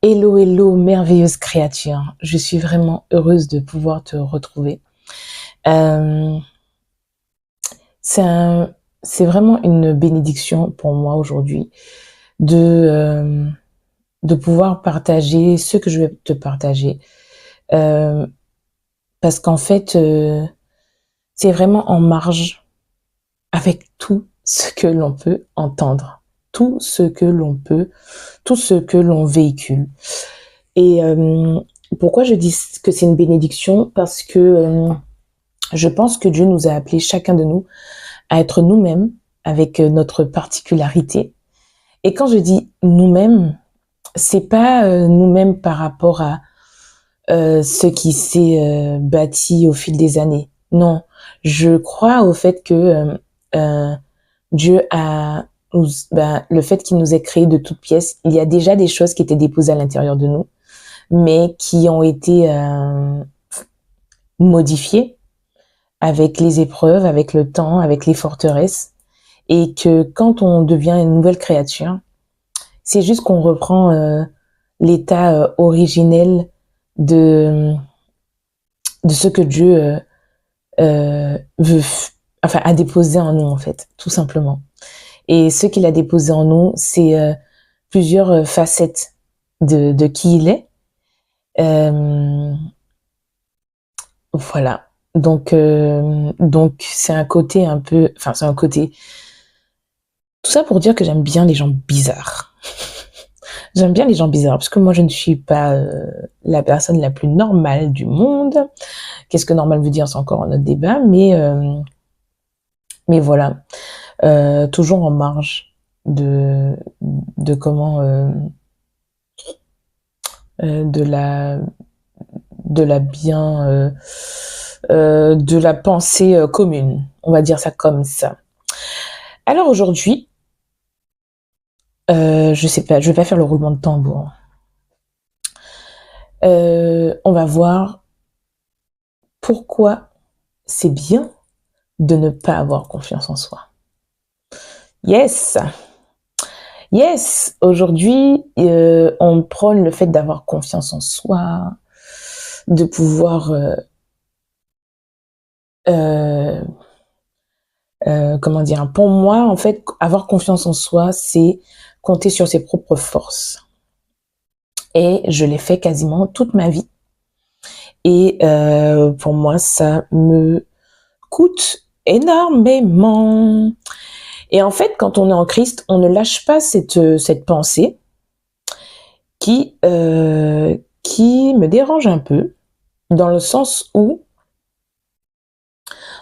Hello, hello, merveilleuse créature. Je suis vraiment heureuse de pouvoir te retrouver. Euh, c'est un- c'est vraiment une bénédiction pour moi aujourd'hui de, euh, de pouvoir partager ce que je vais te partager. Euh, Parce qu'en fait, c'est vraiment en marge avec tout ce que l'on peut entendre, tout ce que l'on peut, tout ce que l'on véhicule. Et pourquoi je dis que c'est une bénédiction? Parce que je pense que Dieu nous a appelés, chacun de nous, à être nous-mêmes avec notre particularité. Et quand je dis nous-mêmes, c'est pas nous-mêmes par rapport à ce qui s'est bâti au fil des années. Non, je crois au fait que Dieu a le fait qu'il nous ait créés de toutes pièces, il y a déjà des choses qui étaient déposées à l'intérieur de nous, mais qui ont été modifiées avec les épreuves, avec le temps, avec les forteresses, et que quand on devient une nouvelle créature, c'est juste qu'on reprend l'état originel de de ce que Dieu a déposé en nous en fait, tout simplement. Et ce qu'il a déposé en nous, c'est plusieurs facettes de qui il est. Euh, voilà. Donc c'est un côté un peu, enfin c'est un côté. Tout ça pour dire que j'aime bien les gens bizarres. J'aime bien les gens bizarres parce que moi je ne suis pas la personne la plus normale du monde. Qu'est-ce que normal veut dire, c'est encore un autre débat, mais voilà, toujours en marge de comment de la bien de la pensée commune, on va dire ça comme ça. Alors aujourd'hui, je sais pas, je vais pas faire le roulement de tambour. On va voir pourquoi c'est bien de ne pas avoir confiance en soi. Yes, yes. Aujourd'hui, on prône le fait d'avoir confiance en soi, de pouvoir, euh, comment dire. Pour moi, en fait, avoir confiance en soi, c'est compter sur ses propres forces. Et je l'ai fait quasiment toute ma vie. Et pour moi, ça me coûte énormément. Et en fait, quand on est en Christ, on ne lâche pas cette pensée qui me dérange un peu, dans le sens où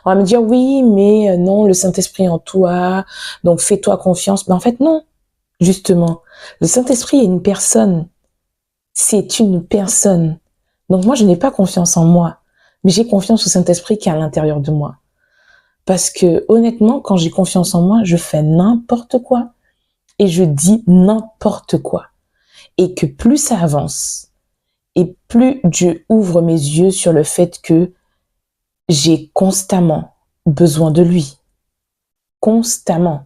on va me dire oui, mais non, le Saint-Esprit en toi, donc fais-toi confiance. Mais en fait, non, justement. Le Saint-Esprit est une personne. C'est une personne. Donc moi, je n'ai pas confiance en moi, mais j'ai confiance au Saint-Esprit qui est à l'intérieur de moi. Parce que honnêtement, quand j'ai confiance en moi, je fais n'importe quoi et je dis n'importe quoi. Et que plus ça avance, et plus Dieu ouvre mes yeux sur le fait que j'ai constamment besoin de lui. Constamment.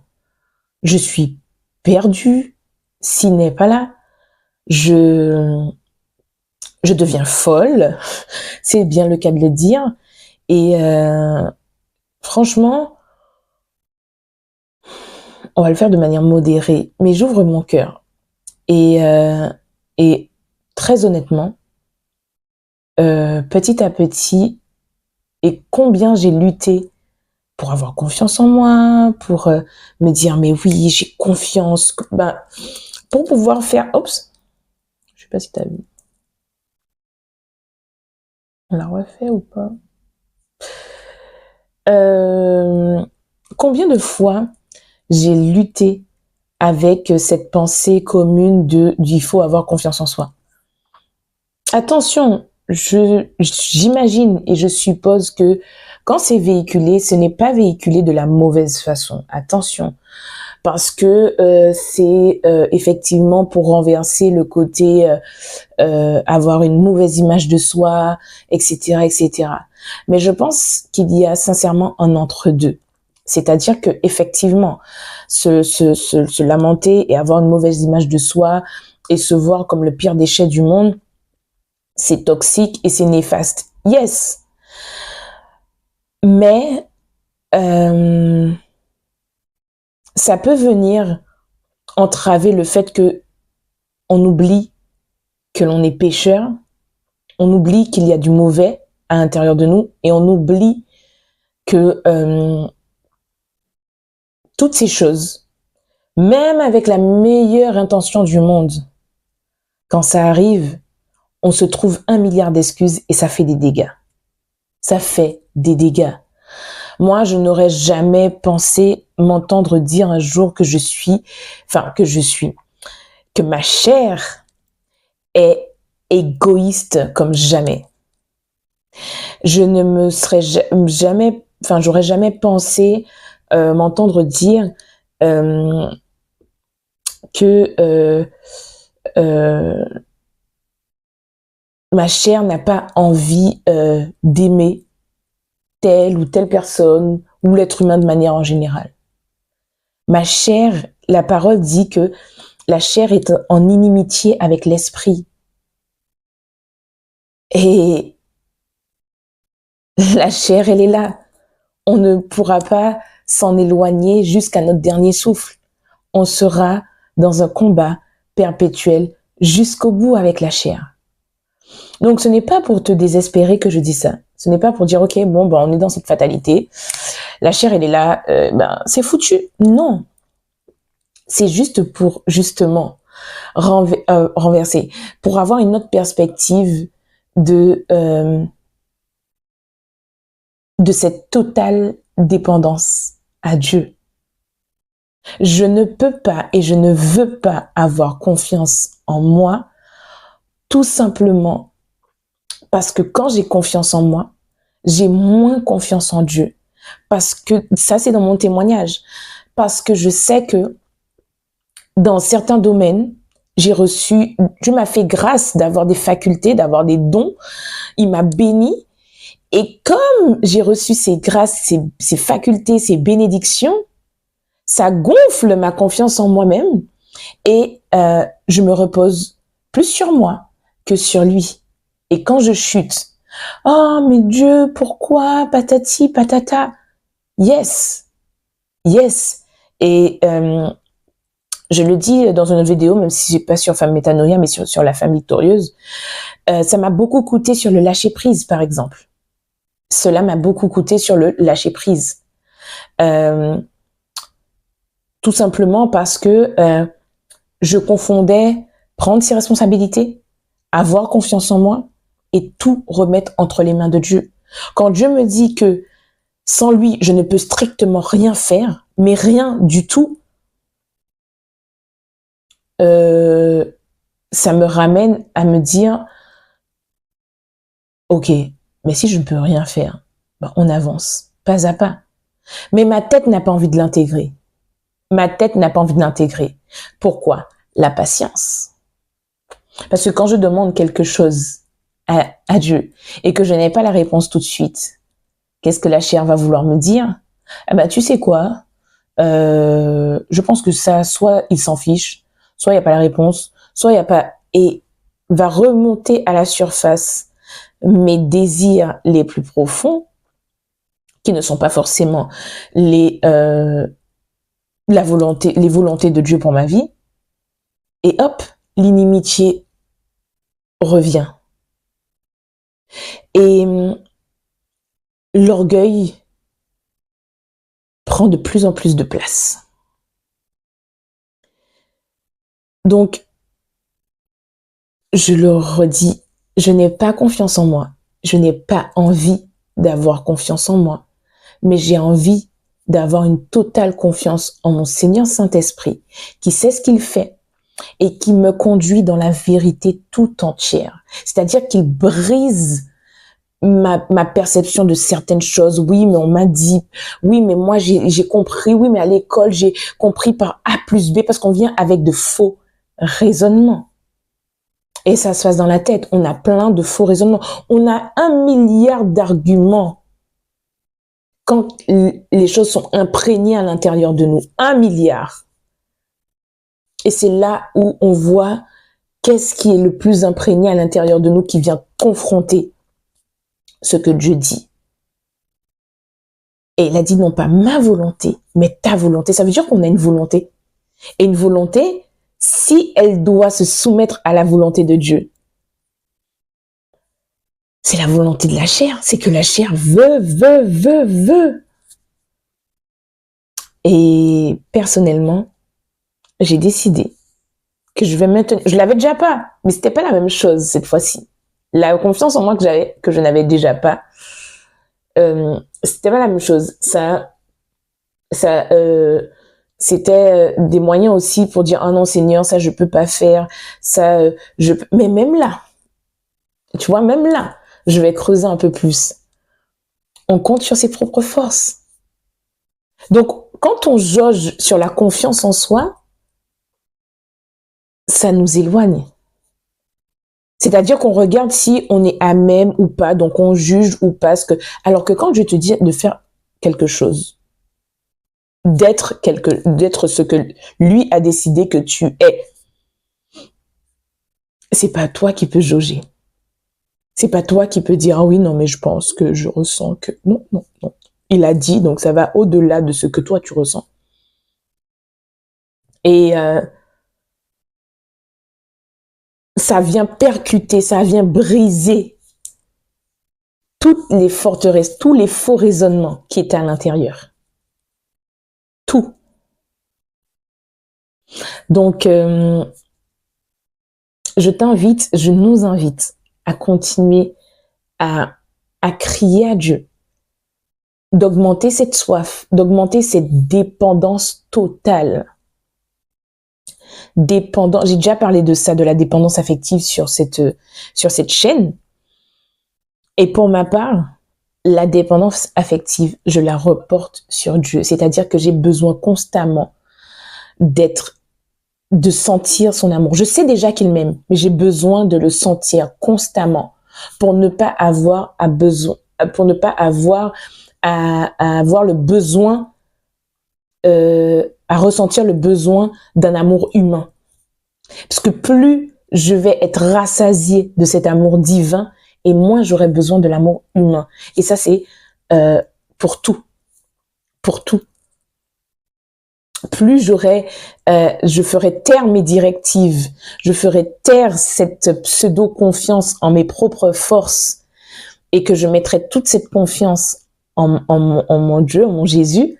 Je suis perdue s'il n'est pas là. Je deviens folle, c'est bien le cas de le dire. Et franchement, on va le faire de manière modérée, mais j'ouvre mon cœur. Et très honnêtement, petit à petit, et combien j'ai lutté pour avoir confiance en moi, pour me dire mais oui, j'ai confiance, ben, pour pouvoir faire, oups, je sais pas si t'as vu, on l'a refait ou pas? Combien de fois j'ai lutté avec cette pensée commune il faut avoir confiance en soi. Attention, j'imagine et je suppose que quand c'est véhiculé, ce n'est pas véhiculé de la mauvaise façon. Attention, parce que c'est effectivement pour renverser le côté avoir une mauvaise image de soi, etc., etc. Mais je pense qu'il y a sincèrement un entre-deux. C'est-à-dire que effectivement, se lamenter et avoir une mauvaise image de soi, et se voir comme le pire déchet du monde, c'est toxique et c'est néfaste. Yes. Mais ça peut venir entraver le fait que on oublie que l'on est pécheur, on oublie qu'il y a du mauvais à l'intérieur de nous et on oublie que toutes ces choses, même avec la meilleure intention du monde, quand ça arrive, on se trouve 1 milliard d'excuses et ça fait des dégâts. Ça fait des dégâts. Moi, je n'aurais jamais pensé m'entendre dire un jour que que ma chair est égoïste comme jamais. Je ne me serais jamais, j'aurais jamais pensé m'entendre dire que ma chair n'a pas envie d'aimer telle ou telle personne ou l'être humain de manière en général. Ma chair, la parole dit que la chair est en inimitié avec l'esprit. Et la chair, elle est là. On ne pourra pas s'en éloigner jusqu'à notre dernier souffle. On sera dans un combat perpétuel jusqu'au bout avec la chair. Donc, ce n'est pas pour te désespérer que je dis ça. Ce n'est pas pour dire, ok, bon, on est dans cette fatalité. La chair, elle est là, c'est foutu. Non. C'est juste pour, justement, renverser. Pour avoir une autre perspective de cette totale dépendance à Dieu. Je ne peux pas et je ne veux pas avoir confiance en moi, tout simplement parce que quand j'ai confiance en moi, j'ai moins confiance en Dieu. Parce que, ça c'est dans mon témoignage, parce que je sais que dans certains domaines, Dieu m'a fait grâce d'avoir des facultés, d'avoir des dons, il m'a béni. Et comme j'ai reçu ces grâces, ces facultés, ces bénédictions, ça gonfle ma confiance en moi-même et je me repose plus sur moi que sur lui. Et quand je chute, oh mais Dieu, pourquoi, patati, patata, yes. Et je le dis dans une autre vidéo, même si c'est pas sur Femme Métanoïa, mais sur la femme victorieuse, ça m'a beaucoup coûté sur le lâcher prise, par exemple. Cela m'a beaucoup coûté sur le lâcher prise. Tout simplement parce que je confondais prendre ses responsabilités, avoir confiance en moi et tout remettre entre les mains de Dieu. Quand Dieu me dit que sans lui, je ne peux strictement rien faire, mais rien du tout, ça me ramène à me dire, ok, mais si je ne peux rien faire, on avance, pas à pas. Mais ma tête n'a pas envie de l'intégrer. Ma tête n'a pas envie de l'intégrer. Pourquoi? La patience. Parce que quand je demande quelque chose à Dieu et que je n'ai pas la réponse tout de suite, qu'est-ce que la chair va vouloir me dire? Tu sais quoi? Je pense que ça, soit il s'en fiche, soit il n'y a pas la réponse, soit il n'y a pas... Et va remonter à la surface mes désirs les plus profonds, qui ne sont pas forcément les volontés de Dieu pour ma vie. Et hop, l'inimitié revient. Et l'orgueil prend de plus en plus de place. Donc, je le redis, je n'ai pas confiance en moi. Je n'ai pas envie d'avoir confiance en moi. Mais j'ai envie d'avoir une totale confiance en mon Seigneur Saint-Esprit, qui sait ce qu'il fait et qui me conduit dans la vérité tout entière. C'est-à-dire qu'il brise ma perception de certaines choses. Oui, mais on m'a dit. Oui, mais moi, j'ai compris. Oui, mais à l'école, j'ai compris par A plus B parce qu'on vient avec de faux raisonnements. Et ça se passe dans la tête. On a plein de faux raisonnements. On a 1 milliard d'arguments quand les choses sont imprégnées à l'intérieur de nous. 1 milliard. Et c'est là où on voit Qu'est-ce qui est le plus imprégné à l'intérieur de nous qui vient confronter ce que Dieu dit? Et il a dit non pas ma volonté, mais ta volonté. Ça veut dire qu'on a une volonté. Et une volonté, si elle doit se soumettre à la volonté de Dieu, c'est la volonté de la chair. C'est que la chair veut. Et personnellement, j'ai décidé que je vais maintenir. Je l'avais déjà pas, mais c'était pas la même chose cette fois-ci. La confiance en moi que je n'avais déjà pas, c'était pas la même chose. C'était des moyens aussi pour dire ah non Seigneur, ça je peux pas faire, ça mais même là, tu vois, même là, je vais creuser un peu plus. On compte sur ses propres forces. Donc quand on jauge sur la confiance en soi, ça nous éloigne. C'est-à-dire qu'on regarde si on est à même ou pas, donc on juge ou pas. Alors que quand je te dis de faire quelque chose, d'être ce que lui a décidé que tu es, c'est pas toi qui peux jauger. C'est pas toi qui peux dire ah oui non mais je pense que je ressens que non. Il a dit donc ça va au-delà de ce que toi tu ressens. Et ça vient percuter, ça vient briser toutes les forteresses, tous les faux raisonnements qui étaient à l'intérieur. Tout. Donc, je nous invite à continuer à crier à Dieu, d'augmenter cette soif, d'augmenter cette dépendance totale. J'ai déjà parlé de ça, de la dépendance affective sur cette chaîne. Et pour ma part, la dépendance affective, je la reporte sur Dieu. C'est-à-dire que j'ai besoin constamment de sentir son amour. Je sais déjà qu'il m'aime, mais j'ai besoin de le sentir constamment pour ne pas avoir à avoir le besoin, à ressentir le besoin d'un amour humain. Parce que plus je vais être rassasiée de cet amour divin, et moins j'aurai besoin de l'amour humain. Et ça, c'est pour tout. Pour tout. Plus je ferai taire mes directives, je ferai taire cette pseudo-confiance en mes propres forces et que je mettrai toute cette confiance en mon Dieu, en mon Jésus.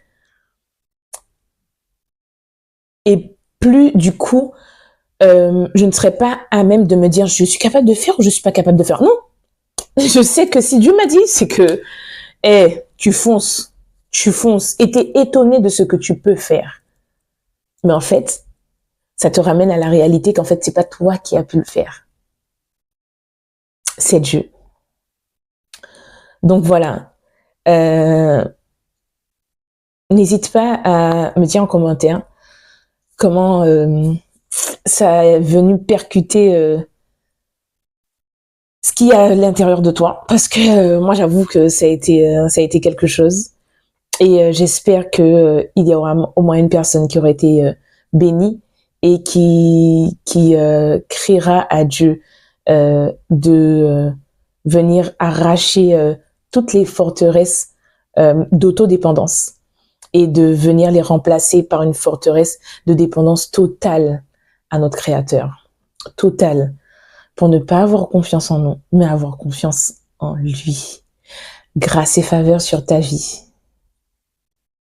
Et plus, du coup, je ne serai pas à même de me dire je suis capable de faire ou je suis pas capable de faire. Non, je sais que si Dieu m'a dit, c'est que tu fonces et t'es étonné de ce que tu peux faire. Mais en fait, ça te ramène à la réalité qu'en fait, c'est pas toi qui as pu le faire. C'est Dieu. Donc voilà. N'hésite pas à me dire en commentaire comment ça est venu percuter ce qu'il y a à l'intérieur de toi. Parce que moi, j'avoue que ça a été quelque chose. Et j'espère que il y aura au moins une personne qui aura été bénie et qui criera à Dieu de venir arracher toutes les forteresses d'autodépendance et de venir les remplacer par une forteresse de dépendance totale à notre Créateur. Totale. Pour ne pas avoir confiance en nous, mais avoir confiance en lui. Grâce et faveur sur ta vie.